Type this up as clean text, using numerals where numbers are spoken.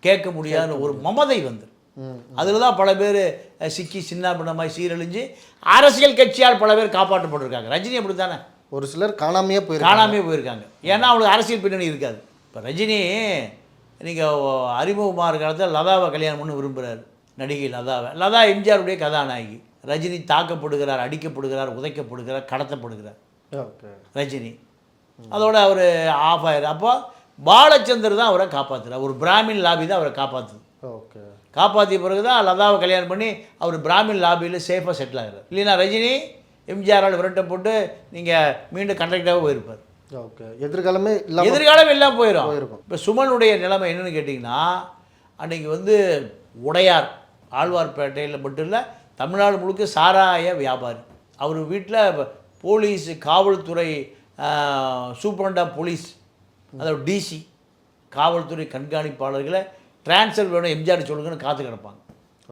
கேட்க முடியாத ஒரு மமதை வந்து அதில் தான் பல பேர் சிக்கி சின்ன பின்னமாய் சீரழிஞ்சு அரசியல் கட்சியால் பல பேர் காப்பாற்றப்பட்டிருக்காங்க. ரஜினி அப்படி தானே, ஒரு சிலர் காணாமையே போயிருக்காங்க. ஏன்னா அவங்களுக்கு அரசியல் பின்னணி இருக்காது. இப்போ ரஜினி நீங்கள் அறிமுகமாக காலத்தில் லதாவை கல்யாணம் பண்ணி விரும்புகிறார், நடிகை லதாவை. லதா எம்ஜிஆருடைய கதாநாயகி. ரஜினி தாக்கப்படுகிறார், அடிக்கப்படுகிறார், உதைக்கப்படுகிறார், கடத்தப்படுகிறார் ரஜினி. அதோட அவர் ஆஃப் ஆயிடுறார். அப்போ பாலச்சந்தர் தான் அவரை காப்பாற்றுறார். ஒரு பிராமின் லாபி தான் அவரை காப்பாற்றுது. காப்பாற்றிய பிறகு தான் லதாவை கல்யாணம் பண்ணி அவர் பிராமின் லாபியில் சேஃபாக செட்டில் ஆகிறார். இல்லைன்னா ரஜினி எம்ஜிஆரால் விரட்டப்பட்டு நீங்கள் மீண்டும் கண்டக்டாக போயிருப்பார். எதிர்காலம் எல்லாம் போயிடும். இப்போ சுமனுடைய நிலைமை என்னென்னு கேட்டிங்கன்னா, அன்றைக்கி வந்து உடையார் ஆழ்வார்பேட்டையில் மட்டும் இல்லை, தமிழ்நாடு முழுக்க சாராய வியாபாரி. அவர் வீட்டில் போலீஸ், காவல்துறை சூப்பரண்ட் ஆஃப் போலீஸ், அதாவது டிசி, காவல்துறை கண்காணிப்பாளர்களை டிரான்ஸ்ஃபர் வேணும் எம்ஜிஆர் சொல்லுங்கன்னு காத்து கிடப்பாங்க.